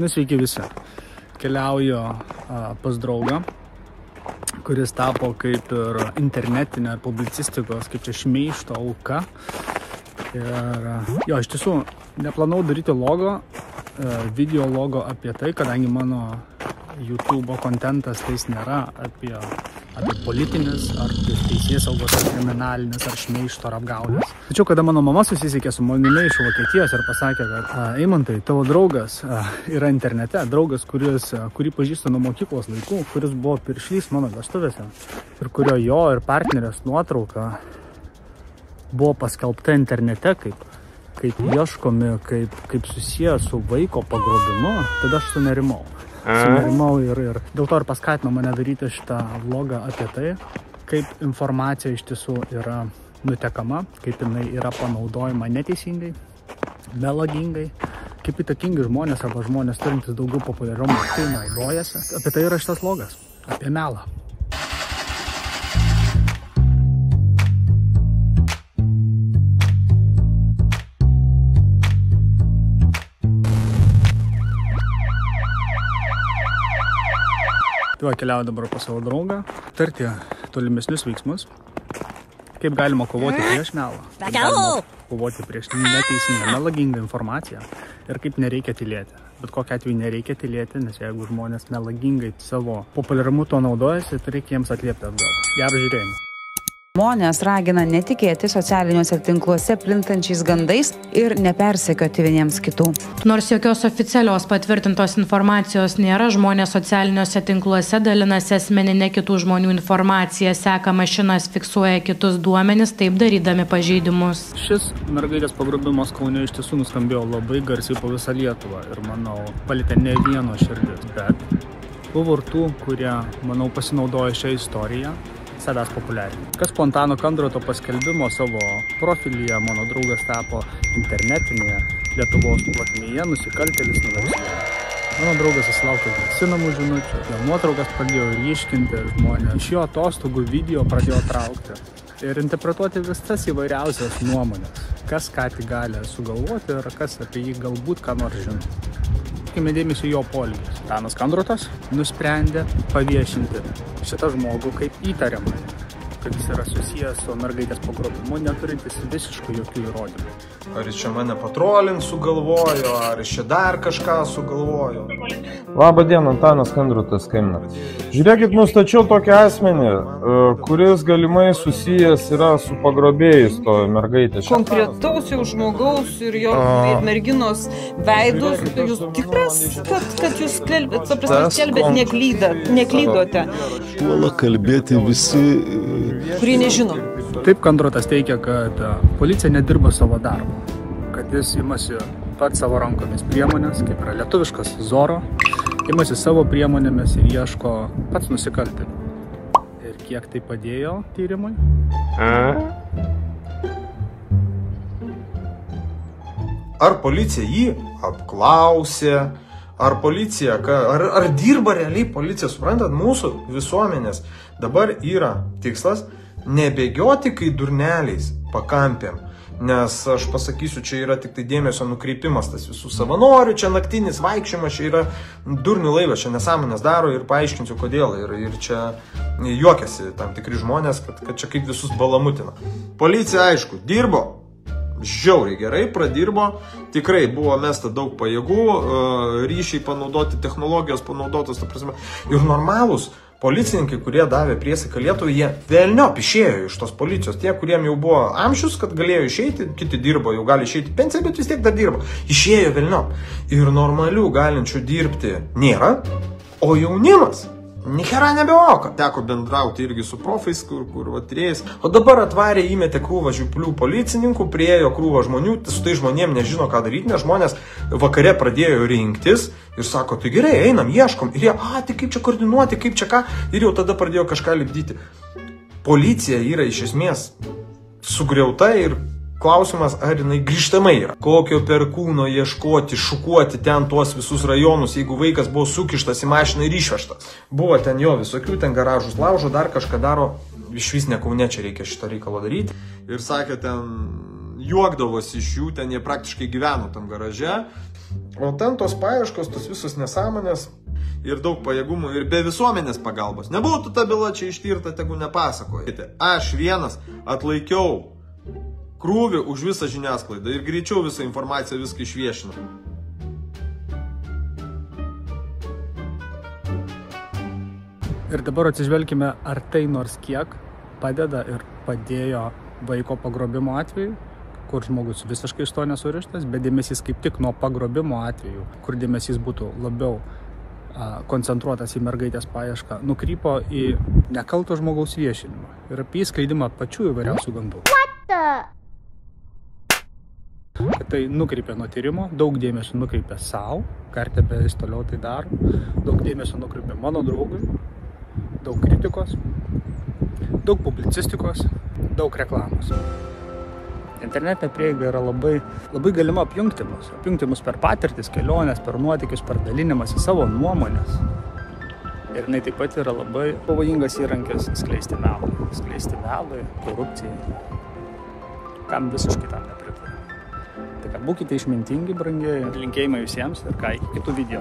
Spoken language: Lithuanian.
Sveiki visi. Keliauju pas draugą, kuris tapo kaip ir internetinė publicistikos, kaip čia šmeižto auka. Ir jo, iš tiesų, neplanau daryti logo, video logo apie tai, kadangi mano YouTube kontentas tais nėra apie politinis, ar teisėsaugos, ar kriminalinės, ar šmeižto, ar apgaulės. Tačiau, kada mano mama susisiekė su manimi iš Vokietijos ir pasakė, kad Eimantai, tavo draugas yra internete, draugas, kurį pažįstu nuo mokyklos laikų, kuris buvo piršlys mano vestuvėse ir kurio jo ir partnerės nuotrauka buvo paskelbta internete kaip ieškomi, kaip susiję su vaiko pagrobimu, tada aš sunerimau. Ir dėl to ir paskatino mane daryti šitą vlogą apie tai, kaip informacija iš tiesų yra nutekama, kaip jinai yra panaudojama neteisingai, melagingai, kaip įtakingi žmonės arba žmonės turintys daugiau populiarumo tai naudojasi. Apie tai yra šitas vlogas, apie melą. Tai va, keliauju dabar pas savo draugą, tarti tolimesnius veiksmus, kaip galima kovoti prieš melą, kaip galima kovoti prieš neteisingą, melagingą informaciją ir kaip nereikia tylėti. Bet kokiu atveju nereikia tylėti, nes jeigu žmonės melagingai savo populiarumu to naudojasi, tai reikia jiems atliepti atgal. Gerą žiūrėjimą. Žmonės ragina netikėti socialiniuose tinkluose plintančiais gandais ir nepersekioti vieniems kitų. Nors jokios oficialios patvirtintos informacijos nėra, žmonės socialiniuose tinkluose dalinasi asmeninę kitų žmonių informaciją, seka mašinas, fiksuoja kitus duomenis, taip darydami pažeidimus. Šis mergaitės pagrobimas Kaune iš tiesų nuskambėjo labai garsiai po visą Lietuvą ir, manau, palietė ne vieno širdis, bet buvo ir tų, kurie, manau, pasinaudojo šią istoriją savęs populiarinti. Kas po Antano Kandroto paskelbimo savo profilyje mano draugas tapo internetinėje Lietuvos plotmėje nusikaltėlis nuversėlis. Mano draugas susilaukė grasinamų žinučių, jo nuotraukas pradėjo ryškinti žmonės, iš jo atostogų video pradėjo traukti ir interpretuoti visas įvairiausias nuomonės, kas ką tik gali sugalvoti ir kas apie jį galbūt ką nors žino. Skirkime dėmesį jo poelgius. Antanas Kandrotas nusprendė paviešinti šitą žmogų kaip įtariamą, kad jis yra susijęs su mergaitės pagrobimu, neturintis visiškai jokių įrodymų. Ar jis čia mane patrolint sugalvojo, ar jis čia dar kažką sugalvojo. Labą dieną, Antanas Kandrotas skambina. Žiūrėkit, nustačiau tokį asmenį, kuris galimai susijęs yra su pagrobėjais to mergaitės. Konkretaus jau žmogaus ir jo merginos veidus. Jūs tikras, kad jūs skelbėt neklydote? Puola kalbėti visi, kurie nežino. Taip Kandrotas teigia, kad policija nedirba savo darbo, kad jis imasi pats savo rankomis priemonės, kaip yra lietuviškas Zoro, imasi savo priemonėmis ir ieško pats nusikaltėlių. Ir kiek tai padėjo tyrimui? Ar policija jį apklausė, ar policija, ar dirba realiai policija, suprantat, mūsų visuomenės dabar yra tikslas nebėgioti kai durneliais pakampėm, nes aš pasakysiu, čia yra tik tai dėmesio nukreipimas, tas visų savanorių, čia naktinis vaikščiojimas, čia yra durnių laivas, čia nesąmonės daro ir paaiškinsiu kodėl, ir čia juokiasi tam tikri žmonės, kad čia kaip visus balamutina. Policija, aišku, dirbo, žiauriai gerai pradirbo, tikrai buvo mesta daug pajėgų, ryšiai panaudoti, technologijos panaudotos, ta prasme, ir normalūs policininkai, kurie davė priesaiką Lietuvai, jie velniop išėjo iš tos policijos. Tie, kuriem jau buvo amžius, kad galėjo išeiti, kiti dirbo, jau gali išeiti pensiją, bet vis tiek dar dirbo. Išėjo velniop. Ir normalių galinčių dirbti nėra, o jaunimas nihera nebeoka. Teko bendrauti irgi su profais, kur tyrėjais. O dabar atvarė, įmetė krūvą žiuplių policininkų, priejo krūvą žmonių, su tai žmonėm nežino, ką daryti, nes žmonės vakare pradėjo rinktis ir sako, tai gerai, einam, ieškom. Ir jie, tai kaip čia koordinuoti, kaip čia ką. Ir jau tada pradėjo kažką lipdyti. Policija yra iš esmės sugriauta ir klausimas, ar jinai grįžtamai yra. Kokio perkūno ieškoti, šukuoti ten tuos visus rajonus, jeigu vaikas buvo sukištas į mašiną ir išvežtas. Buvo ten jo visokių, ten garažus laužo, dar kažką daro, iš vis ne Kaune čia reikia šito reikalo daryti. Ir sakė ten, juokdavosi iš jų, ten jie praktiškai gyveno tam garaže. O ten tos paieškos, tos visos nesąmonės ir daug pajėgumų ir be visuomenės pagalbos. Nebūtų ta byla čia ištirta, tegu nepasakojate. Aš vienas atlaikiau krūvį už visą žiniasklaidą ir greičiau visą informaciją viską išviešinau. Ir dabar atsižvelgime, ar tai nors kiek padeda ir padėjo vaiko pagrobimo atveju, kur žmogus visiškai iš to nesurištas, bet dėmesys kaip tik nuo pagrobimo atveju, kur dėmesys būtų labiau koncentruotas į mergaitės paiešką, nukrypo į nekalto žmogaus viešinimą ir apie įskleidimą pačių įvairiausių gandų. Tai nukreipė nuo tyrimo, daug dėmesio nukreipė savo, kartebė jis toliau tai daro, daug dėmesio nukreipė mano draugui, daug kritikos, daug publicistikos, daug reklamos. Internetinė prieiga yra labai galima apjungti mus per patirtis, keliones, per nuotykius, per dalinimas į savo nuomonės. Ir jinai taip pat yra labai pavojingas įrankis skleisti melui, korupcijai, kam visiškai tam nepritariu. Tai ką, būkite išmintingi, brangieji, linkėjimai visiems ir ką, iki kitų video.